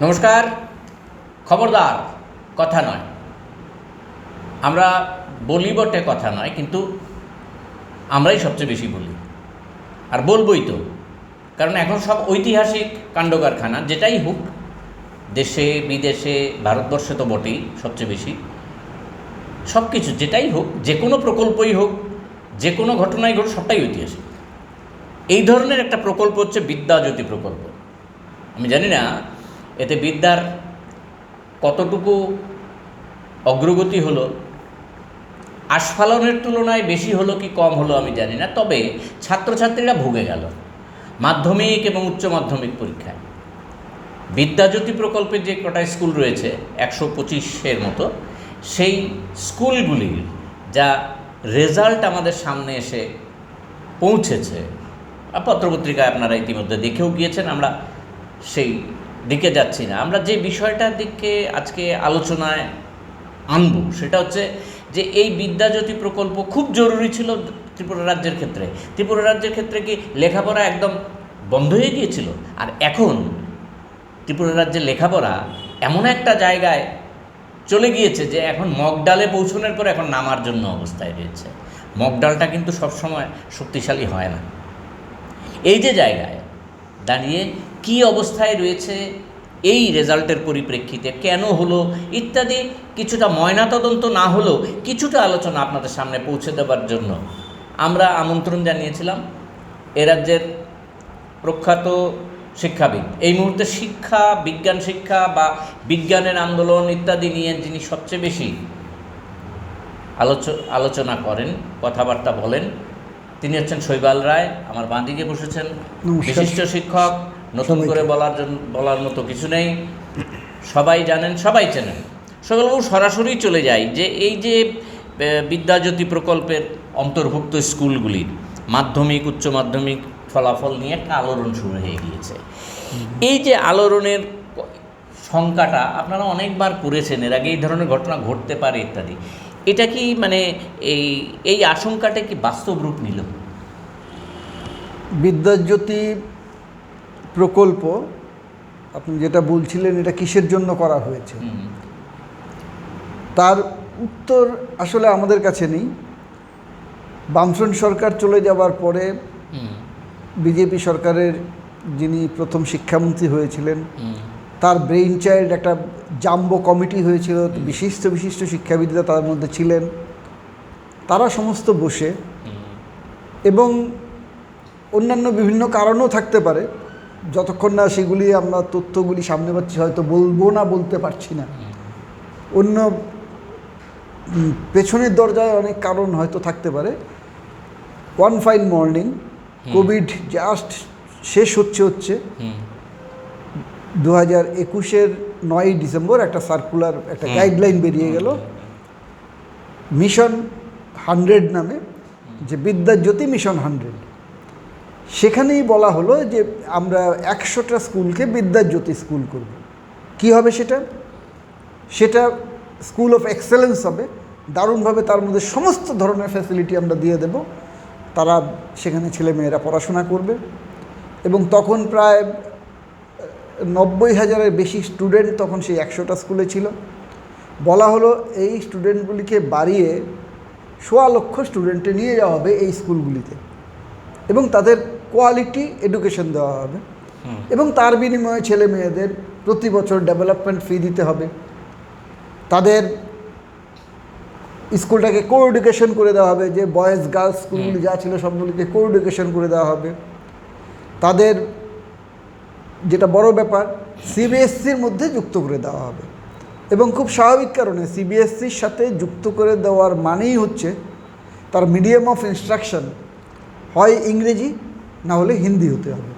নমস্কার। খবরদার, কথা নয়। আমরা বলি বটে, কথা নয়, কিন্তু আমরাই সবচেয়ে বেশি বলি, আর বলবই তো। কারণ এখন সব ঐতিহাসিক কাণ্ডকারখানা, যেটাই হোক, দেশে বিদেশে, ভারতবর্ষে তো বটেই সবচেয়ে বেশি। সব কিছু যেটাই হোক, যে কোনো প্রকল্পই হোক, যে কোনো ঘটনাই হোক, সবটাই ঐতিহাসিক। এই ধরনের একটা প্রকল্প হচ্ছে বিদ্যাজ্যোতি প্রকল্প। আমি জানি না এতে বিদ্যার কতটুকু অগ্রগতি হলো, আস্ফালনের তুলনায় বেশি হলো কি কম হলো আমি জানি না। তবে ছাত্রছাত্রীরা ভুগে গেল মাধ্যমিক এবং উচ্চ মাধ্যমিক পরীক্ষায়। বিদ্যাজ্যোতি প্রকল্পে যে কটা স্কুল রয়েছে 125-এর মতো, সেই স্কুলগুলির যা রেজাল্ট আমাদের সামনে এসে পৌঁছেছে, পত্রপত্রিকায় আপনারা ইতিমধ্যে দেখেও গিয়েছেন, আমরা সেই দিকে যাচ্ছি না। আমরা যে বিষয়টার দিকে আজকে আলোচনায় আনব সেটা হচ্ছে যে এই বিদ্যাজ্যোতি প্রকল্প খুব জরুরি ছিল ত্রিপুরা রাজ্যের ক্ষেত্রে। ত্রিপুরা রাজ্যের ক্ষেত্রে কি লেখাপড়া একদম বন্ধ হয়ে গিয়েছিল, আর এখন ত্রিপুরা রাজ্যের লেখাপড়া এমন একটা জায়গায় চলে গিয়েছে যে এখন মগডালে পৌঁছানোর পর এখন নামার জন্য অবস্থায় রয়েছে। মগডালটা কিন্তু সবসময় শক্তিশালী হয় না। এই যে জায়গায় দাঁড়িয়ে কি অবস্থায় রয়েছে, এই রেজাল্টের পরিপ্রেক্ষিতে কেন হলো ইত্যাদি কিছুটা ময়নাতদন্ত না হলেও কিছুটা আলোচনা আপনাদের সামনে পৌঁছে দেওয়ার জন্য আমরা আমন্ত্রণ জানিয়েছিলাম এ রাজ্যের প্রখ্যাত শিক্ষাবিদ, এই মুহূর্তে শিক্ষা, বিজ্ঞান শিক্ষা বা বিজ্ঞানের আন্দোলন ইত্যাদি নিয়ে যিনি সবচেয়ে বেশি আলোচনা করেন, কথাবার্তা বলেন, তিনি হচ্ছেন শৈবাল রায়। আমার বাঁ দিকে বসেছেন বিশিষ্ট শিক্ষক, নতুন করে বলার মতো কিছু নেই, সবাই জানেন, সবাই চেনেন। শৈবালবাবু, সরাসরি চলে যাই যে এই যে বিদ্যাজ্যোতি প্রকল্পের অন্তর্ভুক্ত স্কুলগুলির মাধ্যমিক উচ্চ মাধ্যমিক ফলাফল নিয়ে একটা আলোড়ন শুরু হয়ে গিয়েছে। এই যে আলোড়নের শঙ্কাটা আপনারা অনেকবার করেছেন, এর আগে এই ধরনের ঘটনা ঘটতে পারে ইত্যাদি, এটা কি মানে এই আশঙ্কাটা কি বাস্তব রূপ নিল? বিদ্যাজ্যোতি প্রকল্প আপনি যেটা বলছিলেন, এটা কিসের জন্য করা হয়েছে তার উত্তর আসলে আমাদের কাছে নেই। বামফ্রন্ট সরকার চলে যাওয়ার পরে বিজেপি সরকারের যিনি প্রথম শিক্ষামন্ত্রী হয়েছিলেন, তার ব্রেইন চাইল্ড একটা জাম্বো কমিটি হয়েছিল, বিশিষ্ট বিশিষ্ট শিক্ষাবিদরা তার মধ্যে ছিলেন। তারা সমস্ত বসে, এবং অন্যান্য বিভিন্ন কারণও থাকতে পারে, যতক্ষণ না সেগুলি আমরা তথ্যগুলি সামনে পাচ্ছি হয়তো বলবো না, বলতে পারছি না। অন্য পেছনের দরজায় অনেক কারণ হয়তো থাকতে পারে। One fine morning, Covid just শেষ হচ্ছে 2021-এর 9ই ডিসেম্বর একটা সার্কুলার, একটা গাইডলাইন বেরিয়ে গেল মিশন 100 নামে, যে বিদ্যাজ্যোতি মিশন 100। সেখানেই বলা হলো যে আমরা 100টা স্কুলকে বিদ্যাজ্যোতি স্কুল করব। কি হবে সেটা স্কুল অফ এক্সেলেন্স হবে, দারুণভাবে তার মধ্যে সমস্ত ধরনের ফ্যাসিলিটি আমরা দিয়ে দেব। তারা সেখানে ছেলেমেয়েরা পড়াশোনা করবে, এবং তখন প্রায় 90,000-এর বেশি স্টুডেন্ট তখন সেই 100টা স্কুলে ছিল। বলা হলো এই স্টুডেন্টগুলিকে বাড়িয়ে 1,00,000 স্টুডেন্টে নিয়ে যাওয়া হবে এই স্কুলগুলিতে, এবং তাদের কোয়ালিটি এডুকেশন দেওয়া হবে, এবং তার বিনিময়ে ছেলে মেয়েদের প্রতি বছর ডেভেলপমেন্ট ফি দিতে হবে। তাদের স্কুলটাকে কো এডুকেশন করে দেওয়া হবে, যে বয়েজ গার্লস স্কুলগুলি যা ছিল সবগুলিকে কো এডুকেশন করে দেওয়া হবে। তাদের যেটা বড় ব্যাপার, সিবিএসসির মধ্যে যুক্ত করে দেওয়া হবে, এবং খুব স্বাভাবিক কারণে সিবিএসসির সাথে যুক্ত করে দেওয়ার মানেই হচ্ছে তার মিডিয়াম অফ ইনস্ট্রাকশন হয় ইংরেজি, না হলে হিন্দি হতে হবে।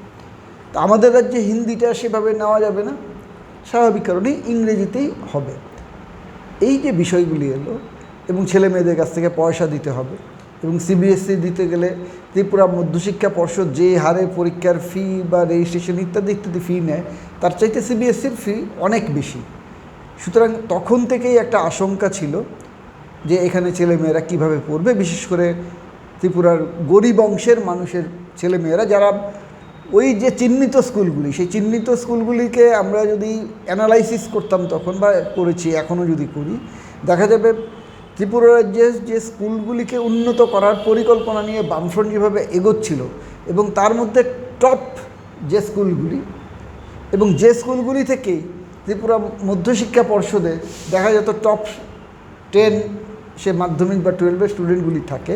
তা আমাদের রাজ্যে হিন্দিটা সেভাবে নেওয়া যাবে না, স্বাভাবিক কারণেই ইংরেজিতেই হবে। এই যে বিষয়গুলি এলো, এবং ছেলে মেয়েদের কাছ থেকে পয়সা দিতে হবে, এবং সিবিএসসি দিতে গেলে ত্রিপুরা মধ্যশিক্ষা পর্ষদ যে হারে পরীক্ষার ফি বা রেজিস্ট্রেশন ইত্যাদি ইত্যাদি ফি নেয়, তার চাইতে সিবিএসসির ফি অনেক বেশি। সুতরাং তখন থেকেই একটা আশঙ্কা ছিল যে এখানে ছেলেমেয়েরা কীভাবে পড়বে, বিশেষ করে ত্রিপুরার গরিব অংশের মানুষের ছেলেমেয়েরা, যারা ওই যে চিহ্নিত স্কুলগুলি, সেই চিহ্নিত স্কুলগুলিকে আমরা যদি অ্যানালাইসিস করতাম তখন, বা করেছি এখনও যদি করি, দেখা যাবে ত্রিপুরা রাজ্যের যে স্কুলগুলিকে উন্নত করার পরিকল্পনা নিয়ে বামফ্রন্ট যেভাবে এগোচ্ছিল, এবং তার মধ্যে টপ যে স্কুলগুলি, এবং যে স্কুলগুলি থেকেই ত্রিপুরা মধ্যশিক্ষা পর্ষদে দেখা যেত টপ 10 সে মাধ্যমিক বা 12-এর স্টুডেন্টগুলি থাকে,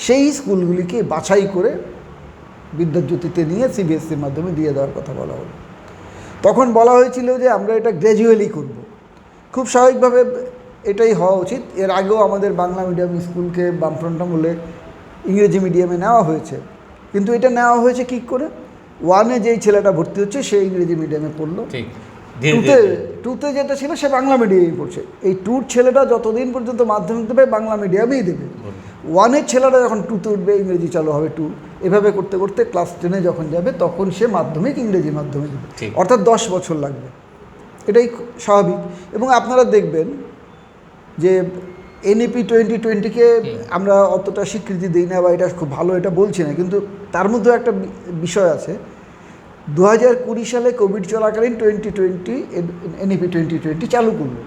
সেই স্কুলগুলিকে বাছাই করে বিদ্যাজ্যোতিতে নিয়ে সিবিএসসির মাধ্যমে দিয়ে দেওয়ার কথা বলা হলো। তখন বলা হয়েছিল যে আমরা এটা গ্র্যাজুয়ালি করব। খুব স্বাভাবিকভাবে এটাই হওয়া উচিত। এর আগেও আমাদের বাংলা মিডিয়াম স্কুলকে বামফ্রন্ট আমলে ইংরেজি মিডিয়ামে নেওয়া হয়েছে, কিন্তু এটা নেওয়া হয়েছে কী করে, 1-এ যেই ছেলেটা ভর্তি হচ্ছে সে ইংরেজি মিডিয়ামে পড়লো, 2তে যেটা ছিল সে বাংলা মিডিয়ামেই পড়ছে। এই 2-র ছেলেটা যতদিন পর্যন্ত মাধ্যমিক দেবে বাংলা মিডিয়ামেই দেবে, 1-এর ছেলেটা যখন 2তে উঠবে ইংরেজি চালু হবে 2, এভাবে করতে করতে ক্লাস 10-এ যখন যাবে তখন সে মাধ্যমিক ইংরেজি মাধ্যমে দেবে, অর্থাৎ 10 বছর লাগবে। এটাই স্বাভাবিক। এবং আপনারা দেখবেন যে NEP 2020-কে আমরা অতটা স্বীকৃতি দিই না বা এটা খুব ভালো এটা বলছি না, কিন্তু তার মধ্যে একটা বিষয় আছে। 2020 সালে কোভিড চলাকালীন 2020 NEP 2020 চালু করলো,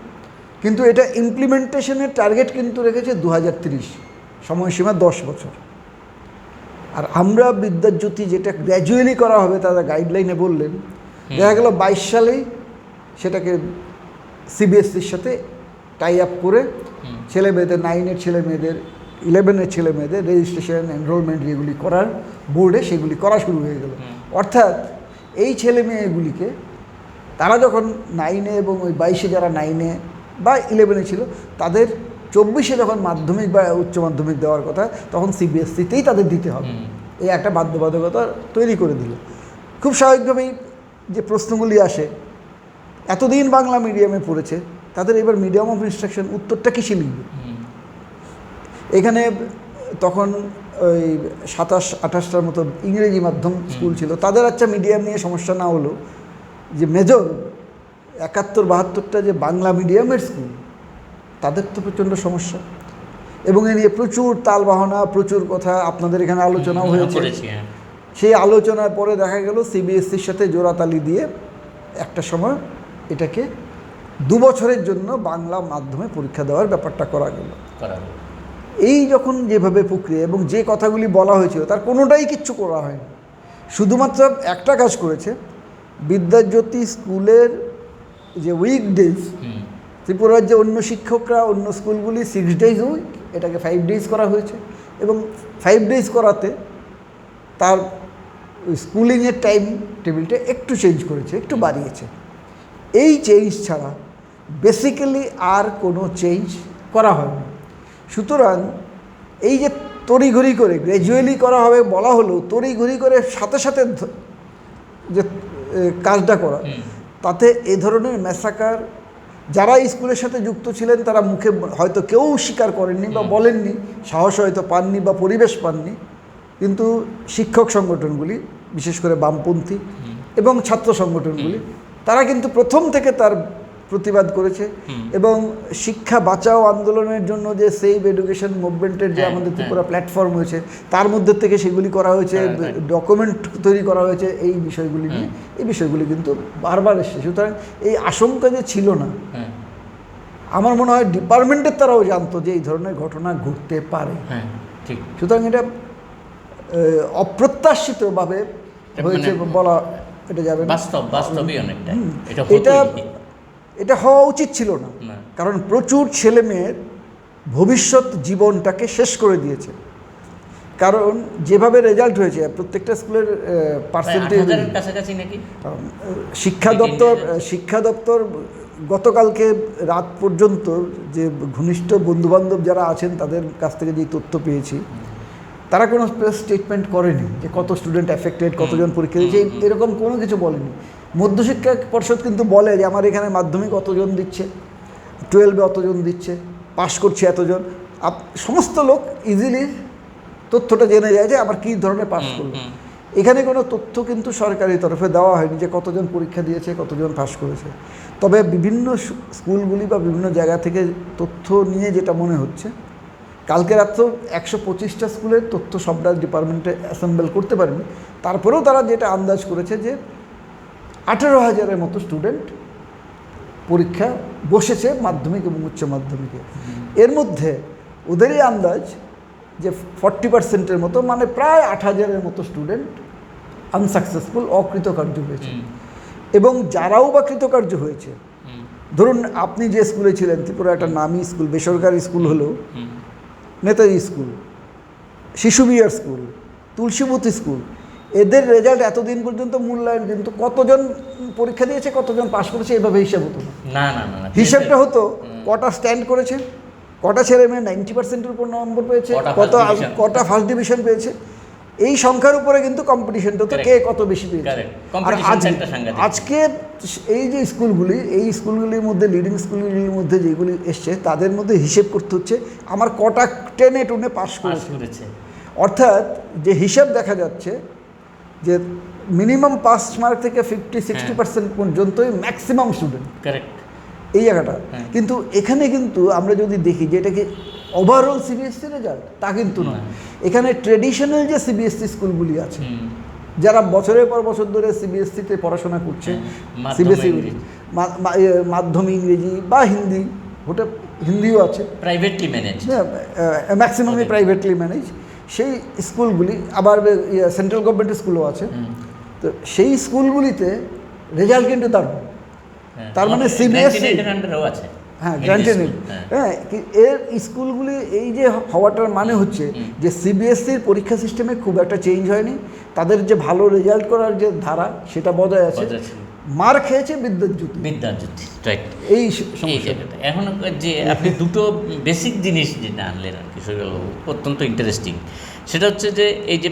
কিন্তু এটা ইমপ্লিমেন্টেশনের টার্গেট কিন্তু রেখেছে 2030, সময়সীমা 10 বছর। আর আমরা বিদ্যাজ্যোতি যেটা গ্র্যাজুয়ালি করা হবে তারা গাইডলাইনে বললেন, দেখা গেল 22 সালেই সেটাকে সিবিএসসির সাথে টাই আপ করে ছেলে মেয়েদের, 9-এর ছেলে মেয়েদের, 11-এর ছেলে মেয়েদের রেজিস্ট্রেশন এনরোলমেন্ট যেগুলি করার বোর্ডে সেগুলি করা শুরু হয়ে গেল। অর্থাৎ এই ছেলে মেয়েগুলিকে তারা যখন 9-এ এবং ওই 22-এ যারা 9-এ বা 11-এ ছিল তাদের 24-এ যখন মাধ্যমিক বা উচ্চ মাধ্যমিক দেওয়ার কথা তখন সিবিএসসিতেই তাদের দিতে হবে, এই একটা বাধ্যবাধকতা তৈরি করে দিল। খুব স্বাভাবিকভাবেই যে প্রশ্নগুলি আসে, এতদিন বাংলা মিডিয়ামে পড়েছে তাদের এবার মিডিয়াম অফ ইনস্ট্রাকশন উত্তরটা কিসে লিখবে? এখানে তখন ওই 27-28টার মতো ইংরেজি মাধ্যম স্কুল ছিল, তাদের আচ্ছা মিডিয়াম নিয়ে সমস্যা না হলো, যে মেজর 71-72টা যে বাংলা মিডিয়ামের স্কুল তাদের তো প্রচণ্ড সমস্যা। এবং এ নিয়ে প্রচুর তালবাহনা, প্রচুর কথা আপনাদের এখানে আলোচনাও হয়েছে। সেই আলোচনার পরে দেখা গেল সিবিএসসির সাথে জোড়াতালি দিয়ে একটা সময় এটাকে 2 বছরের জন্য বাংলা মাধ্যমে পরীক্ষা দেওয়ার ব্যাপারটা করা গেল। এই যখন যেভাবে প্রক্রিয়া এবং যে কথাগুলি বলা হয়েছিল তার কোনোটাই কিচ্ছু করা হয়নি, শুধুমাত্র একটা কাজ করেছে, বিদ্যাজ্যোতি স্কুলের যে উইকডেজ, ত্রিপুরা রাজ্যে অন্য শিক্ষকরা অন্য স্কুলগুলি 6 ডেজ উইক, এটাকে 5 ডেজ করা হয়েছে, এবং 5 ডেজ করাতে তার স্কুলিংয়ের টাইম টেবিলটা একটু চেঞ্জ করেছে, একটু বাড়িয়েছে। এই চেঞ্জ ছাড়া বেসিক্যালি আর কোনো চেঞ্জ করা হয়নি। সুতরাং এই যে তড়িঘড়ি করে গ্র্যাজুয়ালি করা হবে বলা হলো, তড়িঘড়ি করে সাথে সাথে যে কাজটা করা, তাতে এ ধরনের ম্যাসাকার যারা স্কুলের সাথে যুক্ত ছিলেন তারা মুখে হয়তো কেউ স্বীকার করেননি বা বলেননি, সাহস হয়তো পাননি বা পরিবেশ পাননি, কিন্তু শিক্ষক সংগঠনগুলি বিশেষ করে বামপন্থী এবং ছাত্র সংগঠনগুলি তারা কিন্তু প্রথম থেকে তার প্রতিবাদ করেছে। এবং শিক্ষা বাঁচাও আন্দোলনের জন্য যে সেভ এডুকেশন মুভমেন্টের যে আমাদের ত্রিপুরা প্ল্যাটফর্ম হয়েছে তার মধ্যে থেকে সেগুলি করা হয়েছে, ডকুমেন্ট তৈরি করা হয়েছে এই বিষয়গুলি নিয়ে, এই বিষয়গুলি কিন্তু বারবার এসছে। সুতরাং এই আশঙ্কা যে ছিল না, আমার মনে হয় ডিপার্টমেন্টের তারাও জানতো যে এই ধরনের ঘটনা ঘটতে পারে। সুতরাং এটা অপ্রত্যাশিতভাবে হয়েছে বলা এটা যাবে না, বাস্তবই অনেকটা এটা হওয়া উচিত ছিল না, কারণ প্রচুর ছেলে মেয়ের ভবিষ্যৎ জীবনটাকে শেষ করে দিয়েছে। কারণ যেভাবে রেজাল্ট হয়েছে প্রত্যেকটা স্কুলের পার্সেন্টেজ, শিক্ষা দপ্তর গতকালকে রাত পর্যন্ত যে ঘনিষ্ঠ বন্ধুবান্ধব যারা আছেন তাদের কাছ থেকে যে তথ্য পেয়েছি, তারা কোনো প্রেস স্টেটমেন্ট করেনি যে কত স্টুডেন্ট এফেক্টেড, কতজন পরীক্ষা দিয়েছে, এরকম কোনো কিছু বলেনি। মধ্যশিক্ষা পর্ষদ কিন্তু বলে যে আমার এখানে মাধ্যমিক অতজন দিচ্ছে, 12-এ অতজন দিচ্ছে, পাশ করছে এতজন, সমস্ত লোক ইজিলি তথ্যটা জেনে যায় যে আমার কী ধরনের পাশ করলো। এখানে কোনো তথ্য কিন্তু সরকারি তরফে দেওয়া হয়নি যে কতজন পরীক্ষা দিয়েছে, কতজন পাশ করেছে। তবে বিভিন্ন স্কুলগুলি বা বিভিন্ন জায়গা থেকে তথ্য নিয়ে যেটা মনে হচ্ছে কালকে রাত্রেও 125টা স্কুলের তথ্য সবটা ডিপার্টমেন্টে অ্যাসেম্বল করতে পারেনি, তারপরেও তারা যেটা আন্দাজ করেছে যে 18,000-এর মতো স্টুডেন্ট পরীক্ষা বসেছে মাধ্যমিক এবং উচ্চ মাধ্যমিকে। এর মধ্যে ওদেরই আন্দাজ যে 40%-এর মতো, মানে প্রায় 8,000-এর মতো স্টুডেন্ট আনসাকসেসফুল, অকৃতকার্য হয়েছে। এবং যারাও বা কৃতকার্য হয়েছে, ধরুন আপনি যে স্কুলে ছিলেন, ত্রিপুরা একটা নামী স্কুল, বেসরকারি স্কুল হলেও নেতাজি স্কুল, শিশু বিহার স্কুল, তুলসীবতী স্কুল, এদের রেজাল্ট এতদিন পর্যন্ত মূল্যায়ন, কিন্তু কতজন পরীক্ষা দিয়েছে, কতজন পাশ করেছে, এভাবে হিসাব হতো না। না, হিসাবটা হতো কটা স্ট্যান্ড করেছে, কটা ছেলে মেয়ে 90%-এর উপর নম্বর পেয়েছে, কটা ফার্স্ট ডিভিশন পেয়েছে, এই সংখ্যার উপরে কিন্তু কম্পিটিশনটা তো কে কত বেশি পেয়েছে। আর আজকে এই যে স্কুলগুলি, এই স্কুলগুলির মধ্যে, লিডিং স্কুলগুলির মধ্যে যেগুলি এসছে, তাদের মধ্যে হিসেব করতে হচ্ছে আমার কটা টেনে টুনে পাস করেছে। অর্থাৎ যে হিসাব দেখা যাচ্ছে যে মিনিমাম পাস মার্ক থেকে 50-60% পর্যন্তই ম্যাক্সিমাম স্টুডেন্ট, এই জায়গাটা। কিন্তু এখানে কিন্তু আমরা যদি দেখি যে এটাকে ওভারঅল সিবিএসসি রেজাল্ট, তা কিন্তু নয়। এখানে ট্রেডিশনাল যে সিবিএসসি স্কুলগুলি আছে, যারা বছরের পর বছর ধরে সিবিএসসিতে পড়াশোনা করছে, সিবিএসসি মাধ্যমিক ইংরেজি বা হিন্দি, ওটা হিন্দিও আছে, প্রাইভেটলি ম্যানেজ, ম্যাক্সিমামই প্রাইভেটলি ম্যানেজ, সেই স্কুলগুলি, আবার সেন্ট্রাল গভর্নমেন্ট স্কুলও আছে। তো সেই স্কুলগুলিতে রেজাল্ট কিন্তু দারুণ। তার মানে সিবিএসসি, হ্যাঁ গ্রান্টেড, হ্যাঁ, এর স্কুলগুলি এই যে হওয়াটার মানে হচ্ছে যে সিবিএসসির পরীক্ষা সিস্টেমে খুব একটা চেঞ্জ হয়নি, তাদের যে ভালো রেজাল্ট করার যে ধারা সেটা বজায় আছে। মার খেয়েছে বিদ্যাজ্যোতি, রাইট। এই জায়গাটা এখন যে আপনি দুটো বেসিক জিনিস যেটা আনলেন আর কি, সেগুলো অত্যন্ত ইন্টারেস্টিং। সেটা হচ্ছে যে এই যে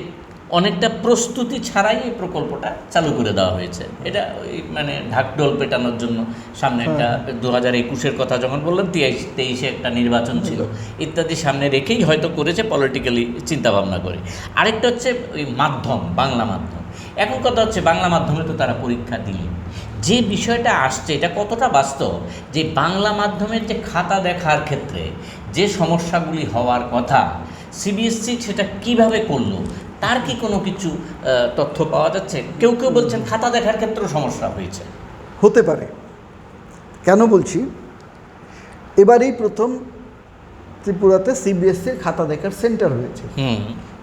অনেকটা প্রস্তুতি ছাড়াই এই প্রকল্পটা চালু করে দেওয়া হয়েছে। এটা ওই মানে ঢাকঢোল পেটানোর জন্য, সামনে একটা 2021-এর কথা যখন বললাম, 23-এ একটা নির্বাচন ছিল ইত্যাদি সামনে রেখেই হয়তো করেছে, পলিটিক্যালি চিন্তাভাবনা করে। আরেকটা হচ্ছে ওই মাধ্যম, বাংলা মাধ্যম। এখন কথা হচ্ছে বাংলা মাধ্যমে তো তারা পরীক্ষা দিলেন, যে বিষয়টা আসছে এটা কতটা বাস্তব, যে বাংলা মাধ্যমের যে খাতা দেখার ক্ষেত্রে যে সমস্যাগুলি হওয়ার কথা, সিবিএসসি সেটা কিভাবে করলো, তার কি কোনো কিছু তথ্য পাওয়া যাচ্ছে? কেউ কেউ বলছেন খাতা দেখার ক্ষেত্রেও সমস্যা হয়েছে। হতে পারে, কেন বলছি, এবারেই প্রথম ত্রিপুরাতে সিবিএসসির খাতা দেখার সেন্টার হয়েছে।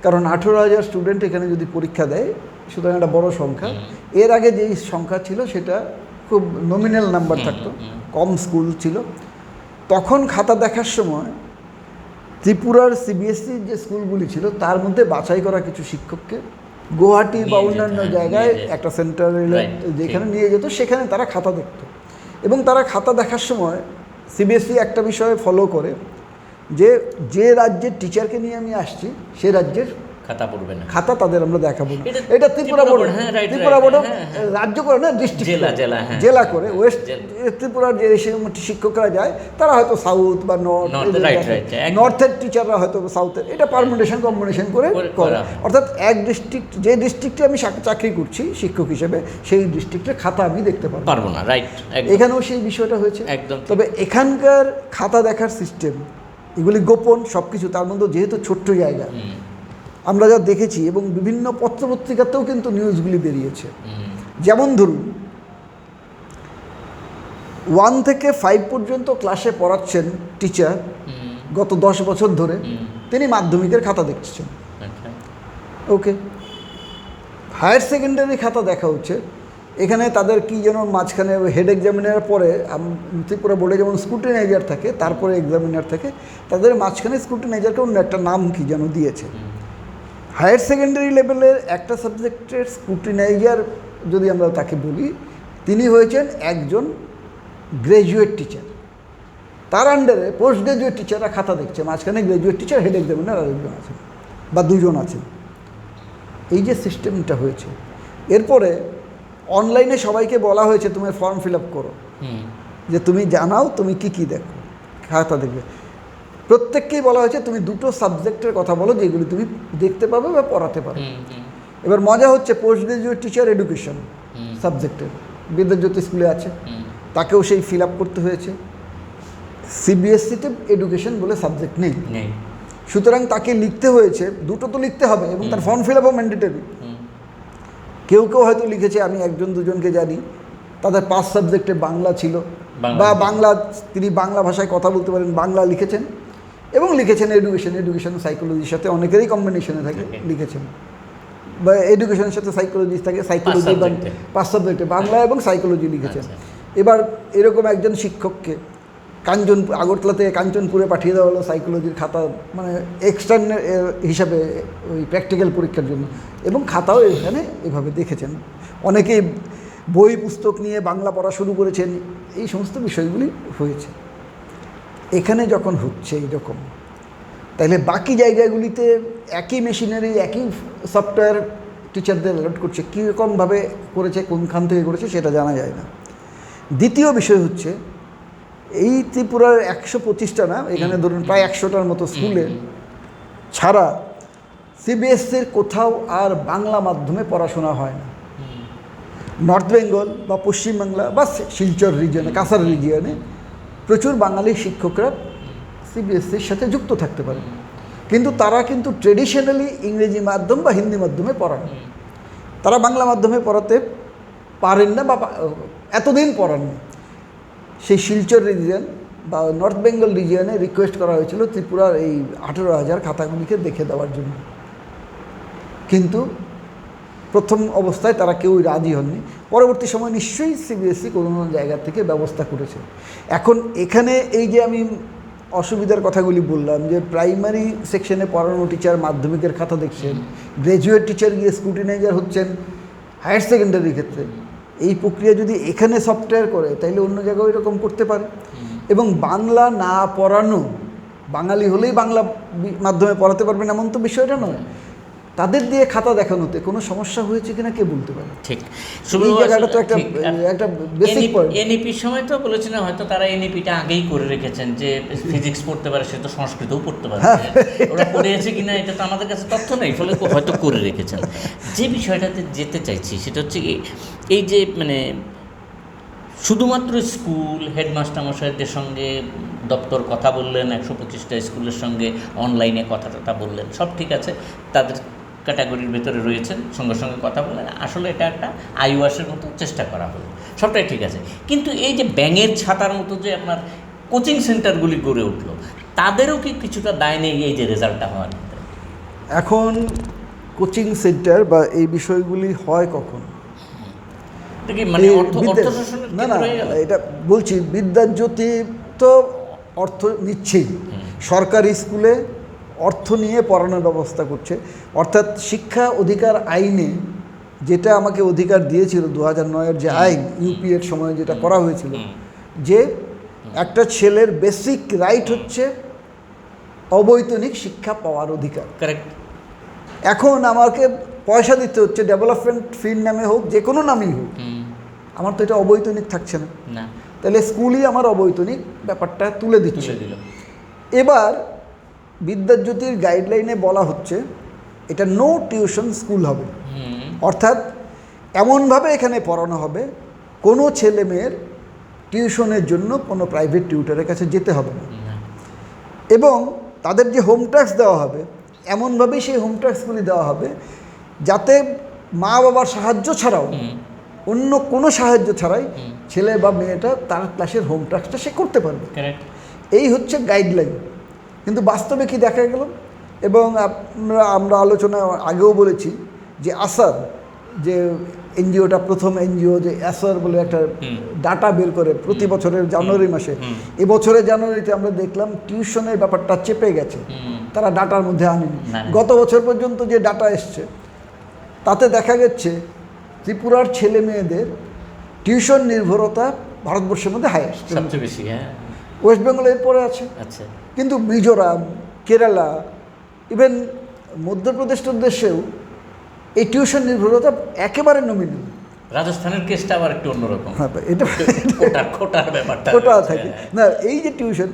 কারণ 18,000 স্টুডেন্ট এখানে যদি পরীক্ষা দেয়, সুতরাং একটা বড় সংখ্যা। এর আগে যেই সংখ্যা ছিল সেটা খুব নমিনাল নাম্বার থাকতো, কম স্কুল ছিল। তখন খাতা দেখার সময় ত্রিপুরার সিবিএসসি যে স্কুলগুলি ছিল তার মধ্যে বাছাই করা কিছু শিক্ষককে গুয়াহাটি বা অন্যান্য জায়গায় একটা সেন্টারে যেখানে নিয়ে যেত, সেখানে তারা খাতা দেখত। এবং তারা খাতা দেখার সময় সিবিএসসি একটা বিষয়ে ফলো করে যে রাজ্যের টিচারকে নিয়ে আমি আসছি সে রাজ্যের খাতা পড়বে না, খাতা তাদের আমরা দেখাবো না। এটা ত্রিপুরা বোর্ড, ত্রিপুরা বোর্ড রাজ্য করে না, ডিস্ট্রিক্ট, জেলা করে। ওয়েস্ট ত্রিপুরার যে শিক্ষকরা যায় তারা হয়তো সাউথ বা নর্থের টিচাররা হয়তো সাউথের, এটা পারমুটেশন কম্বিনেশন করে করে। অর্থাৎ এক ডিস্ট্রিক্ট, যে ডিস্ট্রিক্টে আমি চাকরি করছি শিক্ষক হিসেবে, সেই ডিস্ট্রিক্টের খাতা আমি দেখতে পারবো না, রাইট। এখানেও সেই বিষয়টা হয়েছে একদম। তবে এখানকার খাতা দেখার সিস্টেম, এগুলি গোপন সব কিছু, তার মধ্যে যেহেতু ছোট্ট জায়গা, আমরা যা দেখেছি এবং বিভিন্ন পত্রপত্রিকাতেও কিন্তু নিউজগুলি বেরিয়েছে। যেমন ধরুন 1 থেকে 5 পর্যন্ত ক্লাসে পড়াচ্ছেন টিচার গত 10 বছর ধরে, তিনি মাধ্যমিকের খাতা দেখছেন, ওকে। হায়ার সেকেন্ডারি খাতা দেখা হচ্ছে, এখানে তাদের কি যেন মাঝখানে হেড এক্সামিনার পরে, ত্রিপুরা বোর্ডে যেমন স্ক্রুটিনাইজার থাকে, তারপরে এক্সামিনার থাকে, তাদের মাঝখানে স্ক্রুটিনাইজারকে অন্য একটা নাম কি যেন দিয়েছে। হায়ার সেকেন্ডারি লেভেলের একটা সাবজেক্টের স্ক্রুটিনাইজার যদি আমরা তাকে বলি, তিনি হয়েছেন একজন গ্র্যাজুয়েট টিচার, তার আন্ডারে পোস্ট গ্র্যাজুয়েট টিচাররা খাতা দেখছে, মাঝখানে গ্র্যাজুয়েট টিচার, হেড এক্সামিনার আরেকজন আছেন বা দুজন আছেন। এই যে সিস্টেমটা হয়েছে, এরপরে অনলাইনে সবাইকে বলা হয়েছে তুমি ফর্ম ফিল আপ করো, যে তুমি জানাও তুমি কি দেখো, খাতা দেখবে। প্রত্যেককেই বলা হয়েছে তুমি দুটো সাবজেক্টের কথা বলো যেগুলি তুমি দেখতে পাবে বা পড়াতে পারো। এবার মজা হচ্ছে, পোস্ট গ্রাজুয়েট টিচার এডুকেশন সাবজেক্টের বিদ্যাজ্যোতি স্কুলে আছে, তাকেও সেই ফিল আপ করতে হয়েছে। সিবিএসসিতে এডুকেশন বলে সাবজেক্ট নেই, সুতরাং তাকে লিখতে হয়েছে, দুটো তো লিখতে হবে এবং তার ফর্ম ফিল আপও ম্যান্ডেটরি। কেউ কেউ হয়তো লিখেছে, আমি একজন দুজনকে জানি, তাদের 5 সাবজেক্টে বাংলা ছিল বা বাংলা, তিনি বাংলা ভাষায় কথা বলতে পারেন, বাংলা লিখেছেন এবং লিখেছেন এডুকেশন সাইকোলজির সাথে, অনেকেরই কম্বিনেশনে থাকে, লিখেছেন। বা এডুকেশনের সাথে সাইকোলজি থাকে, সাইকোলজি বা 5 সাবজেক্টে বাংলা এবং সাইকোলজি লিখেছেন। এবার এরকম একজন শিক্ষককে আগরতলা থেকে কাঞ্চনপুরে পাঠিয়ে দেওয়া হলো সাইকোলজির খাতা, মানে এক্সটার্নাল হিসাবে ওই প্র্যাকটিক্যাল পরীক্ষার জন্য, এবং খাতাও এখানে এভাবে দেখেছেন। অনেকেই বই পুস্তক নিয়ে বাংলা পড়া শুরু করেছেন, এই সমস্ত বিষয়গুলি হয়েছে। এখানে যখন হচ্ছে এইরকম, তাহলে বাকি জায়গাগুলিতে একই মেশিনারি, একই সফটওয়্যার টিচারদের অ্যালট করছে, কীরকমভাবে করেছে, কোনখান থেকে করেছে সেটা জানা যায় না। দ্বিতীয় বিষয় হচ্ছে, এই ত্রিপুরার 125টা না, এখানে ধরুন প্রায় 100টার মতো স্কুলে ছাড়া সিবিএসসির কোথাও আর বাংলা মাধ্যমে পড়াশোনা হয় না। নর্থ বেঙ্গল বা পশ্চিমবাংলা বা শিলচর রিজিয়নে, কাছাড় রিজিয়নে প্রচুর বাঙালি শিক্ষকরা সিবিএসসির সাথে যুক্ত থাকতে পারে, কিন্তু তারা কিন্তু ট্রেডিশনালি ইংরেজি মাধ্যম বা হিন্দি মাধ্যমে পড়ান, তারা বাংলা মাধ্যমে পড়াতে পারেন না বা এতদিন পড়াননি। সেই শিলচর রিজিয়ন বা নর্থ বেঙ্গল রিজিয়নে রিকোয়েস্ট করা হয়েছিল ত্রিপুরার এই 18,000 খাতাগুলিকে দেখে দেওয়ার জন্য, কিন্তু প্রথম অবস্থায় তারা কেউই রাজি হননি। পরবর্তী সময় নিশ্চয়ই সিবিএসসি কোনো জায়গা থেকে ব্যবস্থা করেছে। এখন এখানে এই যে আমি অসুবিধার কথাগুলি বললাম, যে প্রাইমারি সেকশনে পড়ানো টিচার মাধ্যমিকের খাতা দেখছেন, গ্র্যাজুয়েট টিচার গিয়ে স্ক্রুটিনাইজার হচ্ছেন হায়ার সেকেন্ডারির ক্ষেত্রে, এই প্রক্রিয়া যদি এখানে সফটওয়্যার করে তাহলে অন্য জায়গাও এরকম করতে পারে। এবং বাংলা না পড়ানো, বাঙালি হলেই বাংলা মাধ্যমে পড়াতে পারবেন এমন তো বিষয়টা নয়, তাদের দিয়ে খাতা দেখানোতে কোনো সমস্যা হয়েছে কিনা কে বলতে পারে। ঠিক, এই জায়গাটা তো একটা বেসিক পয়েন্ট। এনইপির সময় তো বলেছিলেন হয়তো তারা এনইপিটা আগেই করে রেখেছেন, যে ফিজিক্স পড়তে পারে সে তো সংস্কৃতও পড়তে পারে, ওরা পড়িয়েছে কিনা এটা তো আমাদের কাছে তথ্য নেই, ফলে হয়তো করে রেখেছেন। যে বিষয়টাতে যেতে চাইছি সেটা হচ্ছে এই যে মানে শুধুমাত্র স্কুল হেডমাস্টার মশাইদের সঙ্গে দপ্তর কথা বললেন, 125টা স্কুলের সঙ্গে অনলাইনে কথা বললেন, সব ঠিক আছে, তাদের ক্যাটাগরির ভেতরে রয়েছেন, সঙ্গে সঙ্গে কথা বললেন, আসলে এটা একটা আইওয়াসের মতো চেষ্টা করা হলো, সবটাই ঠিক আছে। কিন্তু এই যে ব্যাঙের ছাতার মতো যে আপনার কোচিং সেন্টারগুলি গড়ে উঠলো, তাদেরও কি কিছুটা দায় নেই এই যে রেজাল্টটা হওয়ার? এখন কোচিং সেন্টার বা এই বিষয়গুলি হয় কখন? মানে না না, এটা বলছি, বিদ্যাজ্যোতি তো অর্থ নিচ্ছেই, সরকারি স্কুলে অর্থ নিয়ে পড়ানোর ব্যবস্থা করছে, অর্থাৎ শিক্ষা অধিকার আইনে যেটা আমাকে অধিকার দিয়েছিল 2009-এর যে আইন, ইউপিএর সময় যেটা করা হয়েছিল, যে একটা ছেলের বেসিক রাইট হচ্ছে অবৈতনিক শিক্ষা পাওয়ার অধিকার। কারেক্ট। এখন আমাকে পয়সা দিতে হচ্ছে, ডেভেলপমেন্ট ফির নামে হোক, যে কোনো নামেই হোক, আমার তো এটা অবৈতনিক থাকছে না, তাহলে স্কুলই আমার অবৈতনিক ব্যাপারটা তুলে দিচ্ছে। এবার বিদ্যাজ্যোতির গাইডলাইনে বলা হচ্ছে এটা নো টিউশন স্কুল হবে, অর্থাৎ এমনভাবে এখানে পড়ানো হবে কোনো ছেলে মেয়ের টিউশনের জন্য কোনো প্রাইভেট টিউটরের কাছে যেতে হবে না, এবং তাদের যে হোম ট্যাক্স দেওয়া হবে এমনভাবেই সেই হোম ট্যাক্সগুলি দেওয়া হবে যাতে মা বাবার সাহায্য ছাড়াও, অন্য কোনো সাহায্য ছাড়াই ছেলে বা মেয়েটা তার ক্লাসের হোম ট্যাক্সটা সে করতে পারবে। এই হচ্ছে গাইডলাইন। কিন্তু বাস্তবে কি দেখা গেল, এবং আমরা আলোচনা আগেও বলেছি যে আসার যে এনজিওটা, প্রথম এনজিও যে আসার বলে একটা ডাটা বের করে প্রতি বছরের জানুয়ারি মাসে, এবছরের জানুয়ারিতে আমরা দেখলাম টিউশনের ব্যাপারটা চেপে গেছে, তারা ডাটার মধ্যে আনেনি। গত বছর পর্যন্ত যে ডাটা এসছে তাতে দেখা যাচ্ছে ত্রিপুরার ছেলে মেয়েদের টিউশন নির্ভরতা ভারতবর্ষের মধ্যে হাইয়েস্ট, সবচেয়ে বেশি। ওয়েস্ট বেঙ্গল এরপরে আছে, কিন্তু মিজোরাম, কেরালা, ইভেন মধ্যপ্রদেশ টদেশেও এই টিউশন নির্ভরতা একেবারে নমিনাল। রাজস্থানের কেসটা আবার একটু অন্যরকম, এটা কোটার ব্যাপারটা, কোটা থাকে না। এই যে টিউশন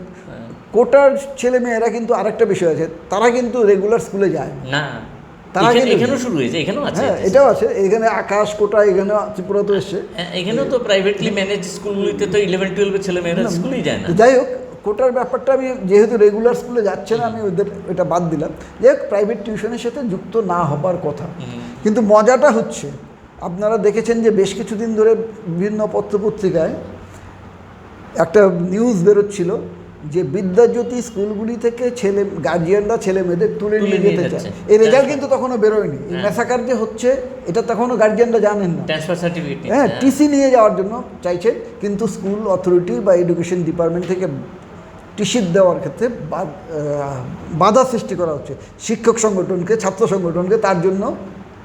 কোটার ছেলে মেয়েরা, কিন্তু আরেকটা বিষয় আছে, তারা কিন্তু রেগুলার স্কুলে যায় না, তারা এখানেও শুরু হয়েছে, এখানেও আছে, হ্যাঁ এটাও আছে, এখানে আকাশ কোটা, এখানে ত্রিপুরা তো এসছে, এখানেও তো প্রাইভেটলি ম্যানেজ স্কুলগুলিতে তো 11-12 ছেলে মেয়েরা স্কুলেই যায় না। যাই হোক, কোটার ব্যাপারটা আমি যেহেতু রেগুলার স্কুলে যাচ্ছে না, আমি ওদের এটা বাদ দিলাম, যে প্রাইভেট টিউশনের সাথে যুক্ত না হবার কথা। কিন্তু মজাটা হচ্ছে, আপনারা দেখেছেন যে বেশ কিছুদিন ধরে বিভিন্ন পত্রপত্রিকায় একটা নিউজ বেরোচ্ছিল যে বিদ্যাজ্যোতি স্কুলগুলি থেকে গার্জিয়ানরা ছেলে মেয়েদের তুলে নিয়ে যেতে চায়। এই রেজাল্ট কিন্তু তখনও বেরোয়নি। এই ম্যাসাকার যে হচ্ছে এটা তখনও গার্জিয়ানরা জানেন না। ট্রান্সফার সার্টিফিকেট, হ্যাঁ, টিসি নিয়ে যাওয়ার জন্য চাইছে, কিন্তু স্কুল অথরিটি বা এডুকেশন ডিপার্টমেন্ট থেকে টিসি দেওয়ার ক্ষেত্রে বাধা সৃষ্টি করা হচ্ছে। শিক্ষক সংগঠনকে, ছাত্র সংগঠনকে তার জন্য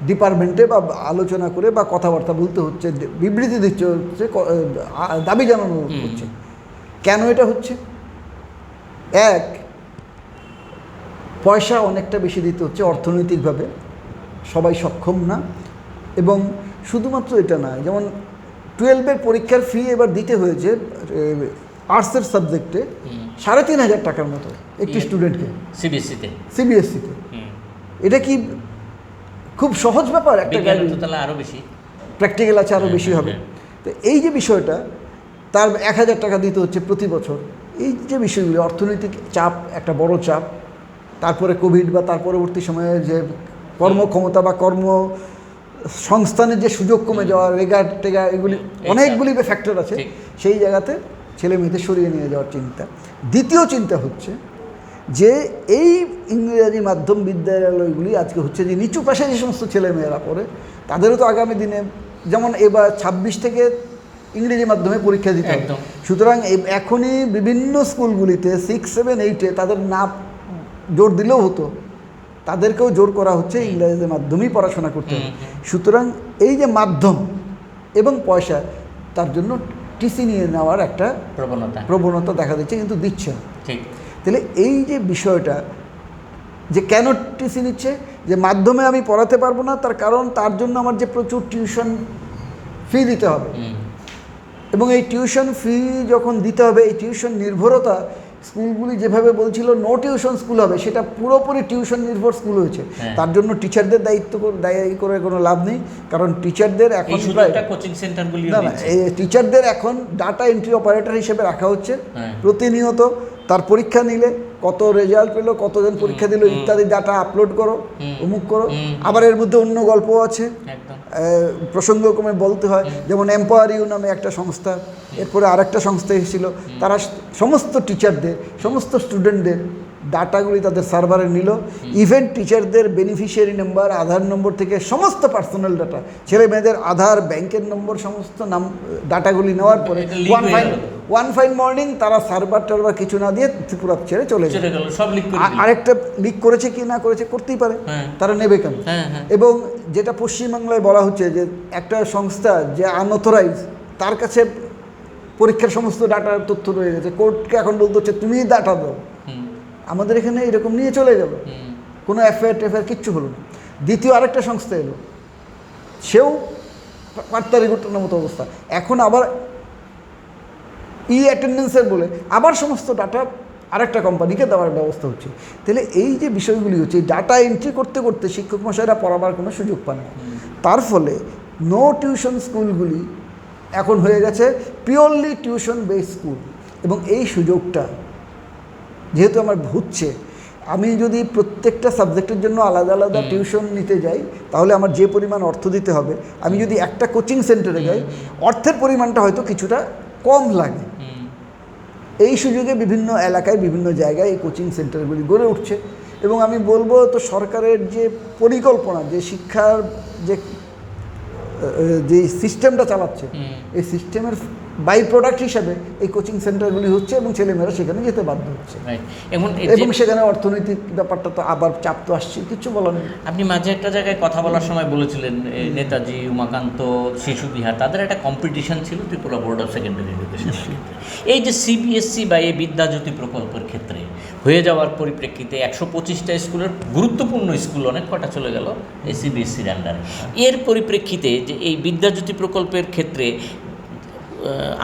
ডিপার্টমেন্টে বা আলোচনা করে বা কথাবার্তা বলতে হচ্ছে, বিবৃতি দিচ্ছে, হচ্ছে দাবি জানানো হচ্ছে। কেন এটা হচ্ছে? এক, পয়সা অনেকটা বেশি দিতে হচ্ছে অর্থনৈতিকভাবে, সবাই সক্ষম না। এবং শুধুমাত্র এটা না, যেমন 12-এর পরীক্ষার ফি এবার দিতে হয়েছে আর্টসের সাবজেক্টে 3,500 টাকার মতো একটি স্টুডেন্টকে, সিবিএসসিতে। এটা কি খুব সহজ ব্যাপার? একটা আরও বেশি প্র্যাকটিক্যাল আছে, আরও বেশি হবে। তো এই যে বিষয়টা, তার 1,000 টাকা দিতে হচ্ছে প্রতি বছর। এই যে বিষয়গুলি, অর্থনৈতিক চাপ একটা বড় চাপ, তারপরে কোভিড বা তার পরবর্তী সময়ে যে কর্মক্ষমতা বা কর্মসংস্থানের যে সুযোগ কমে যাওয়া, রেগার টেগা, এগুলি অনেকগুলি ফ্যাক্টর আছে। সেই জায়গাতে ছেলে মেয়েদের সরিয়ে নিয়ে যাওয়ার চিন্তা। দ্বিতীয় চিন্তা হচ্ছে যে এই ইংরেজি মাধ্যম বিদ্যালয়গুলি আজকে হচ্ছে যে নিচু পাশে যে সমস্ত ছেলেমেয়েরা পড়ে, তাদেরও তো আগামী দিনে, যেমন এবার 26 থেকে ইংরেজি মাধ্যমে পরীক্ষা দিতে হবে। সুতরাং এখনই বিভিন্ন স্কুলগুলিতে 6, 7, 8-এ তাদের না জোর দিলেও হতো, তাদেরকেও জোর করা হচ্ছে ইংরেজি মাধ্যমেই পড়াশোনা করতে হবে। সুতরাং এই যে মাধ্যম এবং পয়সা, তার জন্য টিসি নিয়ে নেওয়ার একটা প্রবণতা দেখা দিচ্ছে, কিন্তু দিচ্ছে না। তাহলে এই যে বিষয়টা, যে কেন টিসি নিচ্ছে, যে মাধ্যমে আমি পড়াতে পারবো না, তার কারণ তার জন্য আমার যে প্রচুর টিউশন ফি দিতে হবে, এবং এই টিউশন ফি যখন দিতে হবে, এই টিউশন নির্ভরতা, স্কুলগুলি যেভাবে বলছিল নো টিউশন স্কুল হবে, সেটা পুরোপুরি টিউশন নির্ভর স্কুল হয়েছে। তার জন্য টিচারদের দায়ী করে কোনো লাভ নেই, কারণ টিচারদের এখন কোচিং সেন্টারগুলি টিচারদের এখন ডাটা এন্ট্রি অপারেটর হিসেবে রাখা হচ্ছে। প্রতিনিয়ত তার পরীক্ষা নিলে কত রেজাল্ট পেলো, কতজন পরীক্ষা দিল ইত্যাদি ডাটা আপলোড করো, অমুক করো। আবার এর মধ্যে অন্য গল্প আছে, প্রসঙ্গক্রমে বলতে হয়। যেমন এম্পাওয়ার ইউ নামে একটা সংস্থা, এরপরে আরেকটা সংস্থা এসেছিল, তারা সমস্ত টিচারদের, সমস্ত স্টুডেন্টদের ডাটাগুলি তাদের সার্ভারে নিল। ইভেন টিচারদের বেনিফিশিয়ারি নাম্বার, আধার নম্বর থেকে সমস্ত পার্সোনাল ডাটা, ছেলে মেয়েদের আধার, ব্যাংকের নম্বর, সমস্ত ডাটাগুলি নেওয়ার পরে ওয়ান ফাইন মর্নিং তারা সার্ভার টার্ভার কিছু না দিয়ে ত্রিপুরা ছেড়ে চলে গেল। আরেকটা লিক করেছে কি না করেছে, করতেই পারে, তারা নেবে কেন? এবং যেটা পশ্চিমবাংলায় বলা হচ্ছে যে একটা সংস্থা যে আনঅথরাইজ, তার কাছে পরীক্ষার সমস্ত ডাটার তথ্য রয়ে গেছে, কোর্টকে এখন বলতে হচ্ছে তুমি ডাটা দাও। আমাদের এখানে এরকম নিয়ে চলে গেল, কোনো এফআইআর কিচ্ছু হলো না। দ্বিতীয় আরেকটা সংস্থা এলো, সেও পাটতারি ঘটনার মতো অবস্থা। এখন আবার অ্যাটেন্ডেন্সের বলে আবার সমস্ত ডাটা আরেকটা কোম্পানিকে দেওয়ার ব্যবস্থা হচ্ছে। তাহলে এই যে বিষয়গুলি হচ্ছে, ডাটা এন্ট্রি করতে করতে শিক্ষক মশাইরা পড়াবার কোনো সুযোগ পান না। তার ফলে নো টিউশন স্কুলগুলি এখন হয়ে গেছে পিওরলি টিউশন বেসড স্কুল। এবং এই সুযোগটা যেহেতু আমার হচ্ছে, আমি যদি প্রত্যেকটা সাবজেক্টের জন্য আলাদা আলাদা টিউশন নিতে যাই, তাহলে আমার যে পরিমাণ অর্থ দিতে হবে, আমি যদি একটা কোচিং সেন্টারে যাই, অর্থের পরিমাণটা হয়তো কিছুটা কম লাগে। এই সুযোগে বিভিন্ন এলাকায়, বিভিন্ন জায়গায় এই কোচিং সেন্টারগুলি গড়ে উঠছে। এবং আমি বলবো, তো সরকারের যে পরিকল্পনা, যে শিক্ষার যে সিস্টেমটা চালাচ্ছে, এই সিস্টেমের বাই প্রোডাক্ট হিসাবে এই কোচিং সেন্টারগুলি হচ্ছে, এবং ছেলেমেয়েরা সেখানে যেতে বাধ্য হচ্ছে। এবং সেখানে অর্থনৈতিক ব্যাপারটা তো আবার চাপ তো আসছে, কিছু বলার নেই। আপনি মাঝে একটা জায়গায় কথা বলার সময় বলেছিলেন নেতাজি, উমাকান্ত, শিশু বিহার, তাদের একটা কম্পিটিশন ছিল Tripura board of secondary education. এই যে সিবিএসসি বা এই বিদ্যাজ্যোতি প্রকল্পের ক্ষেত্রে হয়ে যাওয়ার পরিপ্রেক্ষিতে 125টা স্কুলের গুরুত্বপূর্ণ স্কুল অনেক কটা চলে গেল এই সিবিএসসির আন্ডারে। এর পরিপ্রেক্ষিতে যে এই বিদ্যাজ্যোতি প্রকল্পের ক্ষেত্রে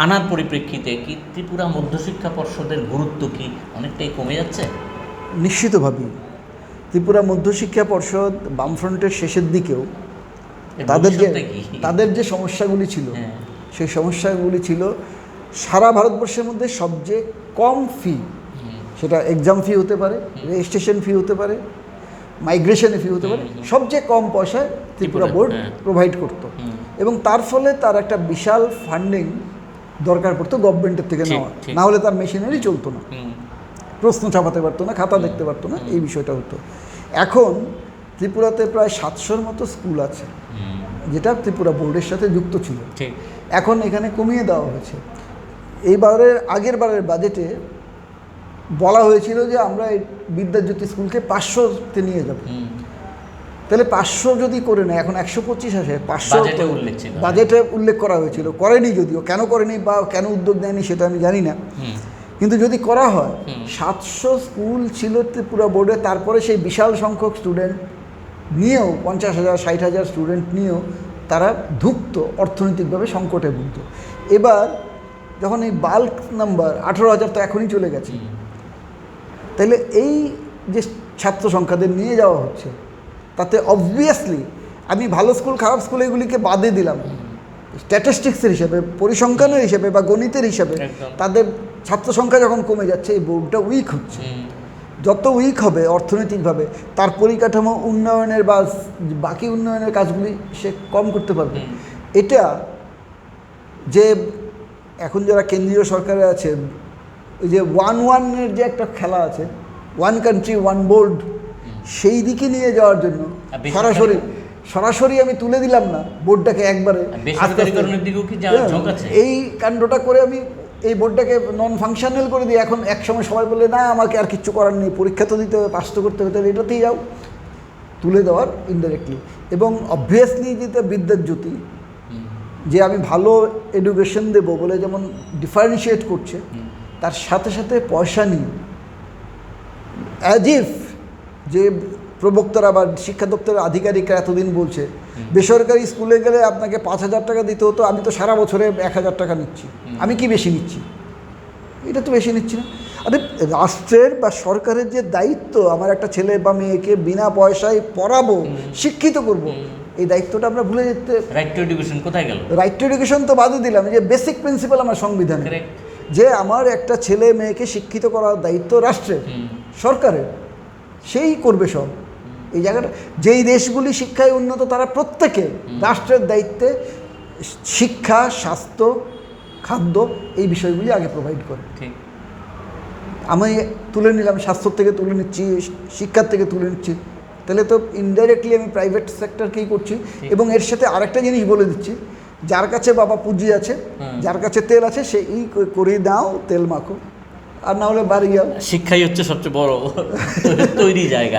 আনার পরিপ্রেক্ষিতে কি ত্রিপুরা মধ্যশিক্ষা পর্ষদের গুরুত্ব কি অনেকটাই কমে যাচ্ছে? নিশ্চিতভাবেই। ত্রিপুরা মধ্যশিক্ষা পর্ষদ বামফ্রন্টের শেষের দিকেও তাদের যে সমস্যাগুলি ছিল, সেই সমস্যাগুলি ছিল সারা ভারতবর্ষের মধ্যে সবচেয়ে কম ফি, সেটা এক্সাম ফি হতে পারে, রেজিস্ট্রেশন ফি হতে পারে, মাইগ্রেশনের ফি হতে পারে, সবচেয়ে কম পয়সায় ত্রিপুরা বোর্ড প্রোভাইড করত। এবং তার ফলে তার একটা বিশাল ফান্ডিং দরকার পড়তো গভর্নমেন্টের থেকে নেওয়া, না হলে তার মেশিনারি চলতো না, প্রশ্ন ছাপাতে পারতো না, খাতা দেখতে পারতো না, এই বিষয়টা হতো। এখন ত্রিপুরাতে প্রায় 700-র মতো স্কুল আছে যেটা ত্রিপুরা বোর্ডের সাথে যুক্ত ছিল, এখন এখানে কমিয়ে দেওয়া হয়েছে। আগের বারের বাজেটে বলা হয়েছিল যে আমরা এই বিদ্যাজ্যোতি স্কুলকে 500-তে নিয়ে যাব, তাহলে 500 যদি করে নেয়, এখন 125 আসে, 500 বাজেটে উল্লেখ করা হয়েছিল, করেনি, যদিও কেন করেনি বা কেন উদ্যোগ নেয়নি সেটা আমি জানি না, কিন্তু যদি করা হয় 700 স্কুল ছিল ত্রিপুরা বোর্ডে, তারপরে সেই বিশাল সংখ্যক স্টুডেন্ট নিয়েও 50,000 60,000 স্টুডেন্ট নিয়েও তারা ধুঁকত, অর্থনৈতিকভাবে সংকটে ভুগত। এবার যখন এই বাল্ক নাম্বার 18,000 তো এখনই চলে গেছে, তাহলে এই যে ছাত্র সংখ্যাদের নিয়ে যাওয়া হচ্ছে, তাতে অবভিয়াসলি আমি ভালো স্কুল খারাপ স্কুল এগুলিকে বাদে দিলাম, স্ট্যাটিস্টিক্সের হিসাবে, পরিসংখ্যানের হিসাবে বা গণিতের হিসাবে তাদের ছাত্র সংখ্যা যখন কমে যাচ্ছে, এই বোর্ডটা উইক হচ্ছে। যত উইক হবে অর্থনৈতিকভাবে, তার পরিকাঠামো উন্নয়নের বা বাকি উন্নয়নের কাজগুলি সে কম করতে পারবে। এটা যে এখন যারা কেন্দ্রীয় সরকারে আছে, ওই যে 1-1-এর যে একটা খেলা আছে, 1 কান্ট্রি 1 বোর্ড, সেই দিকে নিয়ে যাওয়ার জন্য সরাসরি আমি তুলে দিলাম না বোর্ডটাকে একবারে, এই কাণ্ডটা করে আমি এই বোর্ডটাকে নন ফাংশনাল করে দিই। এখন একসময় সবাই বললে না আমাকে আর কিচ্ছু করার নেই, পরীক্ষা তো দিতে হবে, পাস তো করতে হবে, তাহলে এটাতেই যাও, তুলে দেওয়ার ইনডাইরেক্টলি। এবং অবভিয়াসলি যেটা বিদ্যাজ্যোতি, যে আমি ভালো এডুকেশন দেবো বলে যেমন ডিফারেন্সিয়েট করছে, তার সাথে সাথে পয়সা নিয়ে অ্যাজ ইফ যে প্রবক্তারা বা শিক্ষা দপ্তরের আধিকারিকরা এতদিন বলছে বেসরকারি স্কুলে গেলে আপনাকে 5,000 টাকা দিতে হতো, আমি তো সারা বছরে 1,000 টাকা নিচ্ছি, আমি কি বেশি নিচ্ছি? এটা তো বেশি নিচ্ছি না। আরে রাষ্ট্রের বা সরকারের যে দায়িত্ব, আমার একটা ছেলে বা মেয়েকে বিনা পয়সায় পড়াবো, শিক্ষিত করব, এই দায়িত্বটা আমরা ভুলে যেতে। রাইট টু এডুকেশন কোথায় গেল? রাইট টু এডুকেশন তো বাদে দিলাম, যে বেসিক প্রিন্সিপাল আমার সংবিধানে, যে আমার একটা ছেলে মেয়েকে শিক্ষিত করার দায়িত্ব রাষ্ট্রের, সরকারের, সেই করবে সব। এই জায়গাটা, যেই দেশগুলি শিক্ষায় উন্নত তারা প্রত্যেকে রাষ্ট্রের দায়িত্বে শিক্ষা, স্বাস্থ্য, খাদ্য এই বিষয়গুলি আগে প্রোভাইড করে। আমি তুলে নিলাম, স্বাস্থ্য থেকে তুলে নিচ্ছি, শিক্ষার থেকে তুলে নিচ্ছি, তাহলে তো ইনডাইরেক্টলি আমি প্রাইভেট সেক্টরকেই করছি। এবং এর সাথে আরেকটা জিনিস বলে দিচ্ছি, যার কাছে বাবা পুঁজি আছে, যার কাছে তেল আছে, সে এই করে দাও, তেল মাখো, আর না হলে বাড়ি যাও। শিক্ষাই হচ্ছে সবচেয়ে বড় তৈরি জায়গা,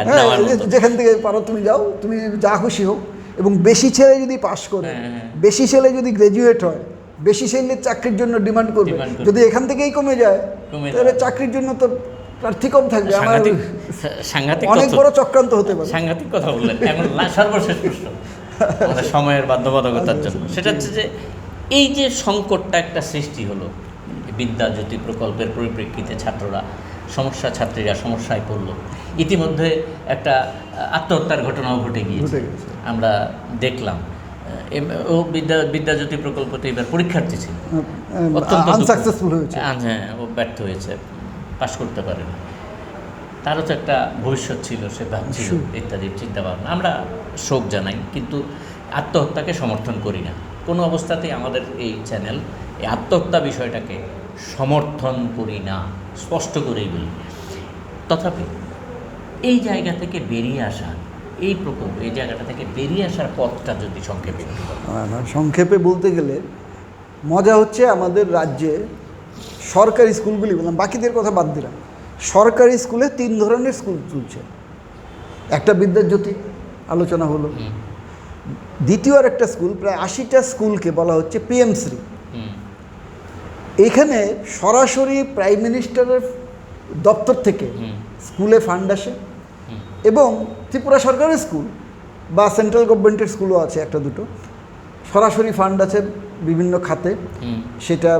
যেখান থেকে পারো তুমি যাও, তুমি যা খুশি হোক। এবং বেশি ছেলে যদি পাশ করে, বেশি ছেলে যদি গ্র্যাজুয়েট হয়, বেশি ছেলে চাকরির জন্য ডিমান্ড করবে। যদি এখান থেকেই কমে যায়, তাহলে চাকরির জন্য তো প্রার্থী কম থাকবে। আমার সাংঘাতিক অনেক বড় চক্রান্ত হতে পারে। সাংঘাতিক কথা বললেন। এখন সর্বশেষ প্রশ্ন আমাদের সময়ের বাধ্যবাধকতার জন্য, সেটা হচ্ছে যে এই যে সংকটটা একটা সৃষ্টি হলো বিদ্যাজ্যোতি প্রকল্পের পরিপ্রেক্ষিতে, ছাত্রীরা সমস্যায় পড়লো, ইতিমধ্যে একটা আত্মহত্যার ঘটনাও ঘটে গিয়েছে, আমরা দেখলাম। ও বিদ্যাজ্যোতি প্রকল্পতে এবার পরীক্ষার্থী ছিল, অত্যন্ত আনসাকসেসফুল হয়েছে, হ্যাঁ, ও ব্যর্থ হয়েছে, পাশ করতে পারেনি। তারও তো একটা ভবিষ্যৎ ছিল, সে ভাবছিল ইত্যাদি চিন্তাভাবনা। আমরা শোক জানাই, কিন্তু আত্মহত্যাকে সমর্থন করি না কোনো অবস্থাতেই। আমাদের এই চ্যানেল এই আত্মহত্যা বিষয়টাকে সমর্থন করি না, স্পষ্ট করেই বলি। তথাপি এই জায়গা থেকে বেরিয়ে আসা, এই প্রকল্প, এই জায়গাটা থেকে বেরিয়ে আসার পথটা যদি সংক্ষেপে, সংক্ষেপে বলতে গেলে মজা হচ্ছে আমাদের রাজ্যে সরকারি স্কুলগুলি, বললাম বাকিদের কথা বাদ দিলাম, সরকারি স্কুলে 3 ধরনের স্কুল চলছে। একটা বিদ্যাজ্যোতি আলোচনা হলো, দ্বিতীয় আর একটা স্কুল, প্রায় 80টা স্কুলকে বলা হচ্ছে পিএমশ্রী। এখানে সরাসরি প্রাইম মিনিস্টারের দপ্তর থেকে স্কুলে ফান্ড আসে, এবং ত্রিপুরা সরকারের স্কুল বা সেন্ট্রাল গভর্নমেন্টের স্কুলও আছে একটা দুটো, সরাসরি ফান্ড আছে বিভিন্ন খাতে, সেটা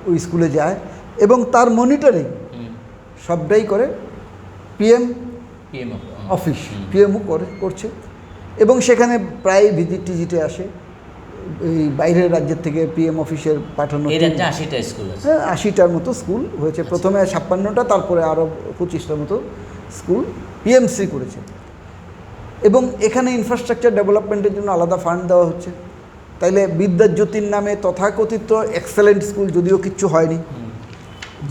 ওই স্কুলে যায়। এবং তার মনিটরিং সবটাই করে পিএম অফিস, পিএমও করছে। এবং সেখানে প্রায় ভিজিটে আসে, এই বাইরের রাজ্যের থেকে পিএম অফিসের পাঠানো এই রাজ্যে 80টা স্কুল আছে। 80টার মতো স্কুল হয়েছে, প্রথমে 56টা, তারপরে আরও 25টার মতো স্কুল পিএমসি করেছে। এবং এখানে ইনফ্রাস্ট্রাকচার ডেভেলপমেন্টের জন্য আলাদা ফান্ড দেওয়া হচ্ছে। তাইলে বিদ্যাজ্যোতির নামে তথাকথিত এক্সেলেন্ট স্কুল, যদিও কিচ্ছু হয়নি,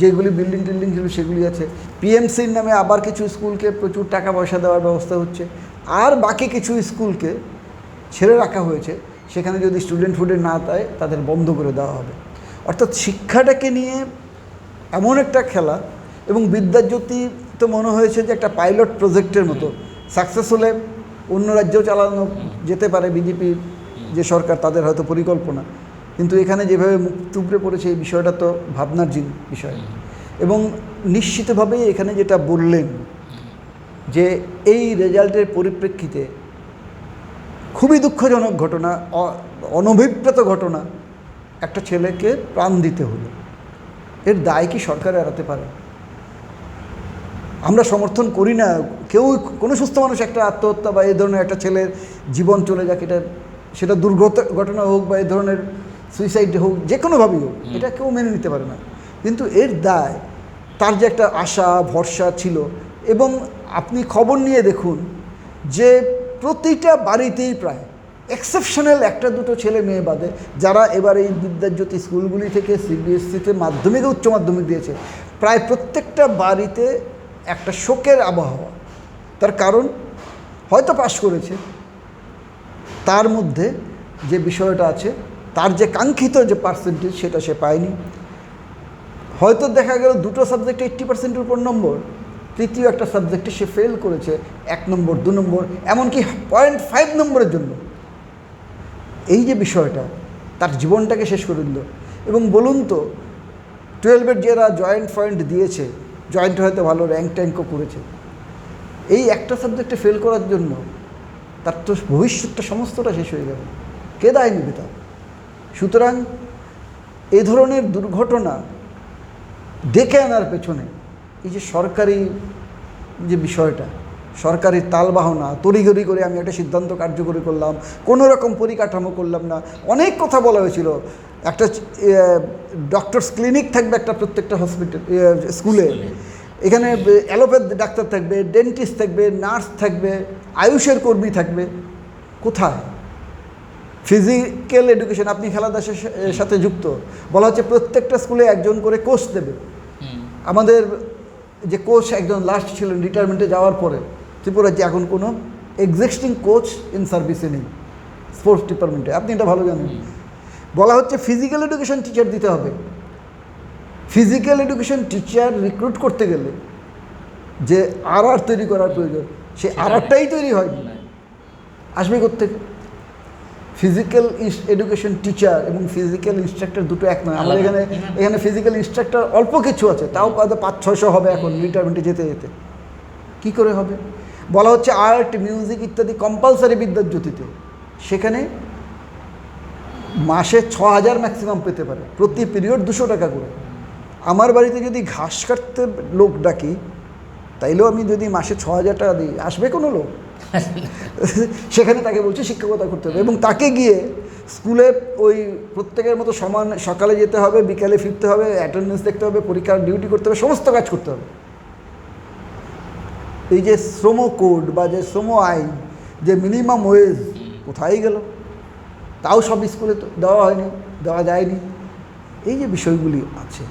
যেগুলি বিল্ডিং টিল্ডিং ছিল সেগুলি আছে। পিএমসির নামে আবার কিছু স্কুলকে প্রচুর টাকা পয়সা দেওয়ার ব্যবস্থা হচ্ছে, আর বাকি কিছু স্কুলকে ছেড়ে রাখা হয়েছে, সেখানে যদি স্টুডেন্ট ফুডে না দেয় তাদের বন্ধ করে দেওয়া হবে। অর্থাৎ শিক্ষাটাকে নিয়ে এমন একটা খেলা। এবং বিদ্যাজ্যোতি তো মনে হয়েছে যে একটা পাইলট প্রজেক্টের মতো, সাকসেস হলে অন্য রাজ্যেও চালানো যেতে পারে, বিজেপির যে সরকার তাদের হয়তো পরিকল্পনা। কিন্তু এখানে যেভাবে মুখ তুবড়ে পড়েছে এই বিষয়টা তো ভাবনার বিষয়। এবং নিশ্চিতভাবেই এখানে যেটা বললেন যে এই রেজাল্টের পরিপ্রেক্ষিতে খুবই দুঃখজনক ঘটনা, অনভিপ্রেত ঘটনা, একটা ছেলেকে প্রাণ দিতে হলো। এর দায় কি সরকার এড়াতে পারে? আমরা সমর্থন করি না, কেউ কোনো সুস্থ মানুষ একটা আত্মহত্যা বা এই ধরনের একটা ছেলের জীবন চলে যাক, সেটা দুর্ঘটনা হোক বা এই ধরনের সুইসাইড হোক, যে কোনোভাবেই হোক, এটা কেউ মেনে নিতে পারে না। কিন্তু এর দায়, তার যে একটা আশা ভরসা ছিল, এবং আপনি খবর নিয়ে দেখুন যে প্রতিটা বাড়িতেই প্রায় এক্সেপশনাল একটা দুটো ছেলে মেয়ে বাদে যারা এবার এই বিদ্যাজ্যোতি স্কুলগুলি থেকে সিবিএসসিতে মাধ্যমিক ও উচ্চ মাধ্যমিক দিয়েছে, প্রায় প্রত্যেকটা বাড়িতে একটা শোকের আবহাওয়া। তার কারণ হয়তো পাশ করেছে, তার মধ্যে যে বিষয়টা আছে, তার যে কাঙ্ক্ষিত যে পার্সেন্টেজ সেটা সে পায়নি। হয়তো দেখা গেল দুটো সাবজেক্টে 80%-এর উপর নম্বর, তৃতীয় একটা সাবজেক্টে সে ফেল করেছে 1 নম্বর 2 নম্বর, এমনকি 0.5 নম্বরের জন্য। এই যে বিষয়টা তার জীবনটাকে শেষ করে দিল। এবং বলুন তো, 12-এর যারা জয়েন্ট পয়েন্ট দিয়েছে, জয়েন্ট হয়তো ভালো র্যাঙ্ক ট্যাঙ্কও করেছে, এই একটা সাবজেক্টে ফেল করার জন্য তার তো ভবিষ্যৎটা সমস্তটা শেষ হয়ে যাবে। কে দায় নেবে তা? সুতরাং এ ধরনের দুর্ঘটনা ডেকে আনার পেছনে এই যে সরকারি যে বিষয়টা, সরকারি তালবাহনা, তড়িঘড়ি করে আমি একটা সিদ্ধান্ত কার্যকরী করলাম, কোনো রকম পরিকাঠামো করলাম না। অনেক কথা বলা হয়েছিল, একটা ডক্টরস ক্লিনিক থাকবে একটা প্রত্যেকটা হসপিটাল স্কুলে, এখানে অ্যালোপ্যাথ ডাক্তার থাকবে, ডেন্টিস্ট থাকবে, নার্স থাকবে, আয়ুষের কর্মী থাকবে। কোথায় ফিজিক্যাল এডুকেশন? আপনি খেলাধুলার সাথে যুক্ত, বলা হচ্ছে প্রত্যেকটা স্কুলে একজন করে কোচ দেবে। আমাদের যে কোচ একজন লাস্ট ছিলেন রিটায়ারমেন্টে যাওয়ার পরে, ত্রিপুরার যে এখন কোনো এক্সিস্টিং কোচ ইন সার্ভিসে নেই স্পোর্টস ডিপার্টমেন্টে, আপনি এটা ভালো জানেন। বলা হচ্ছে ফিজিক্যাল এডুকেশন টিচার দিতে হবে। ফিজিক্যাল এডুকেশন টিচার রিক্রুট করতে গেলে যে আর তৈরি করার প্রয়োজন, সে আরটাই তৈরি হয়নি, আসবে কোত্থেকে? ফিজিক্যাল এডুকেশন টিচার এবং ফিজিক্যাল ইনস্ট্রাক্টর দুটো এক নয়। আমাদের এখানে ফিজিক্যাল ইনস্ট্রাক্টর অল্প কিছু আছে, তাও হয়তো 500-600 হবে এখন রিটায়ারমেন্টে যেতে যেতে। কী করে হবে? বলা হচ্ছে আর্ট, মিউজিক ইত্যাদি কম্পালসারি বিদ্যাজ্যোতিতে, সেখানে মাসে 6000 ম্যাক্সিমাম পেতে পারে, প্রতি পিরিয়ড 200 টাকা করে। আমার বাড়িতে যদি ঘাস কাটতে লোক ডাকি, তাইলেও আমি যদি মাসে 6000 টাকা দিই, আসবে কোনো লোক? সেখানে তাকে বলছে শিক্ষকতা করতে হবে, এবং তাকে গিয়ে স্কুলে ওই প্রত্যেকের মতো সমান সকালে যেতে হবে, বিকালে ফিরতে হবে, অ্যাটেন্ডেন্স দেখতে হবে, পরীক্ষার ডিউটি করতে হবে, সমস্ত কাজ করতে হবে। এই যে শ্রম কোড বা যে শ্রম আইন, যে মিনিমাম ওয়েজ কোথায় গেল? তাও সব স্কুলে তো দেওয়া হয়নি, দেওয়া যায়নি। এই যে বিষয়গুলি আছে,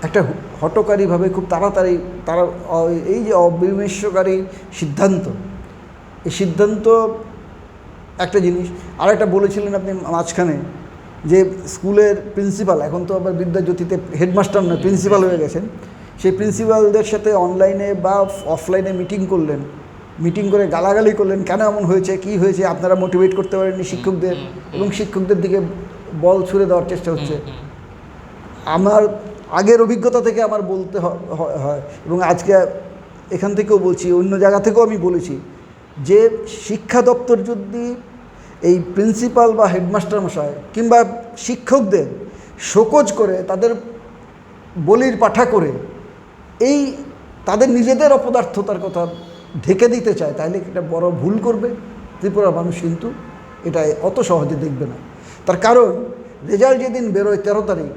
একটা হঠকারীভাবে খুব তাড়াতাড়ি তারা এই যে অবিমর্শকারী সিদ্ধান্ত, এই সিদ্ধান্ত একটা জিনিস। আর একটা বলেছিলেন আপনি মাঝখানে যে স্কুলের প্রিন্সিপাল, এখন তো আবার বিদ্যাজ্যোতিতে হেডমাস্টার নয়, প্রিন্সিপাল হয়ে গেছেন, সেই প্রিন্সিপালদের সাথে অনলাইনে বা অফলাইনে মিটিং করলেন, মিটিং করে গালাগালি করলেন, কেন এমন হয়েছে, কি হয়েছে, আপনারা মোটিভেট করতে পারেননি শিক্ষকদের, এবং শিক্ষকদের দিকে বল ছুড়ে দেওয়ার চেষ্টা হচ্ছে। আমার আগের অভিজ্ঞতা থেকে আমার বলতে হয়, এবং আজকে এখান থেকেও বলছি, অন্য জায়গা থেকেও আমি বলেছি, যে শিক্ষা দপ্তর যদি এই প্রিন্সিপাল বা হেডমাস্টার মশাই কিংবা শিক্ষকদের শোকজ করে, তাদের বলির পাঠা করে এই তাদের নিজেদের অপদার্থতার কথা ঢেকে দিতে চায়, তাহলে এটা বড় ভুল করবে ত্রিপুরার মানুষ। কিন্তু এটা অত সহজে দেখবে না। তার কারণ রেজাল্ট যেদিন বেরোয় 13 তারিখ,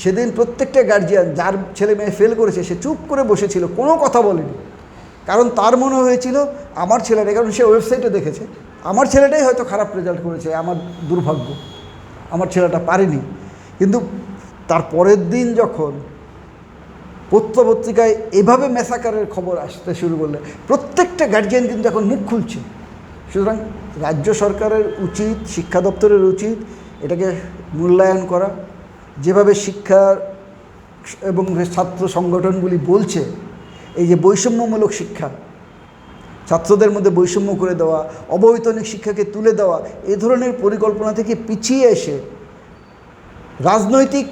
সেদিন প্রত্যেকটা গার্জিয়ান যার ছেলে মেয়ে ফেল করেছে সে চুপ করে বসেছিল, কোনো কথা বলেনি। কারণ তার মনে হয়েছিল আমার ছেলেটা, কারণ সে ওয়েবসাইটে দেখেছে আমার ছেলেটাই হয়তো খারাপ রেজাল্ট করেছে, আমার দুর্ভাগ্য, আমার ছেলেটা পারেনি। কিন্তু তার পরের দিন যখন পত্রপত্রিকায় এভাবে ম্যাসাকারের খবর আসতে শুরু করলে প্রত্যেকটা গার্জিয়ান কিন্তু এখন মুখ খুলছে। সুতরাং রাজ্য সরকারের উচিত, শিক্ষা দপ্তরের উচিত এটাকে মূল্যায়ন করা। যেভাবে শিক্ষা এবং ছাত্র সংগঠনগুলি বলছে, এই যে বৈষম্যমূলক শিক্ষা, ছাত্রদের মধ্যে বৈষম্য করে দেওয়া, অবৈতনিক শিক্ষাকে তুলে দেওয়া, এ ধরনের পরিকল্পনা থেকে পিছিয়ে এসে রাজনৈতিক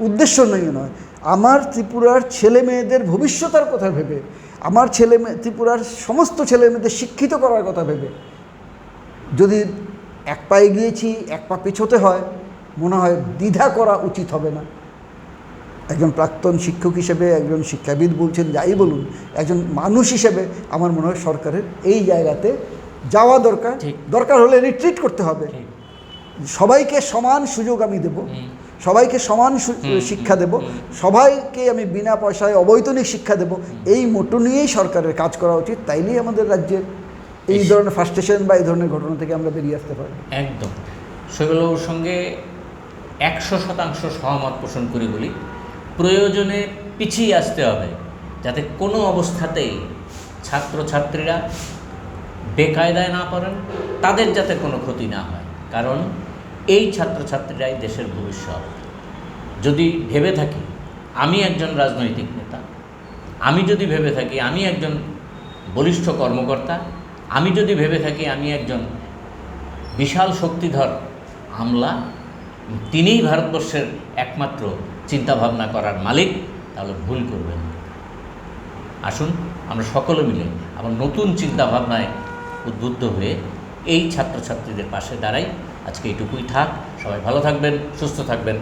উদ্দেশ্য নয়, আমার ত্রিপুরার ছেলে মেয়েদের ভবিষ্যতের কথা ভেবে, আমার ত্রিপুরার সমস্ত ছেলে মেয়েদের শিক্ষিত করার কথা ভেবে যদি এক পা এগিয়েছি এক পা পিছোতে হয়, মনে হয় দ্বিধা করা উচিত হবে না। একজন প্রাক্তন শিক্ষক হিসেবে, একজন শিক্ষাবিদ বলছেন যাই বলুন, একজন মানুষ হিসেবে আমার মনে হয় সরকারের এই জায়গাতে যাওয়া দরকার। দরকার হলে রিট্রিট করতে হবে। সবাইকে সমান সুযোগ আমি দেব, সবাইকে সমান শিক্ষা দেব, সবাইকে আমি বিনা পয়সায় অবৈতনিক শিক্ষা দেব, এই মোটো নিয়েই সরকারের কাজ করা উচিত। তাইলেই আমাদের রাজ্যের এই ধরনের ফ্রাস্ট্রেশন বা এই ধরনের ঘটনা থেকে আমরা বেরিয়ে আসতে পারি। একদম সেগুলোর সঙ্গে 100% সহমত পোষণ করে বলি, প্রয়োজনে পিছিয়ে আসতে হবে, যাতে কোনো অবস্থাতেই ছাত্রছাত্রীরা বেকায়দায় না পড়েন, তাদের যাতে কোনো ক্ষতি না হয়। কারণ এই ছাত্রছাত্রীরাই দেশের ভবিষ্যৎ। যদি ভেবে থাকি আমি একজন রাজনৈতিক নেতা, আমি যদি ভেবে থাকি আমি একজন বলিষ্ঠ কর্মকর্তা, আমি যদি ভেবে থাকি আমি একজন বিশাল শক্তিধর আমলা, তিনিই ভারতবর্ষের একমাত্র চিন্তাভাবনা করার মালিক, তাহলে ভুল করবেন। আসুন আমরা সকলে মিলে আবার নতুন চিন্তাভাবনায় উদ্বুদ্ধ হয়ে এই ছাত্রছাত্রীদের পাশে দাঁড়াই। আজকে এইটুকুই থাক। সবাই ভালো থাকবেন, সুস্থ থাকবেন।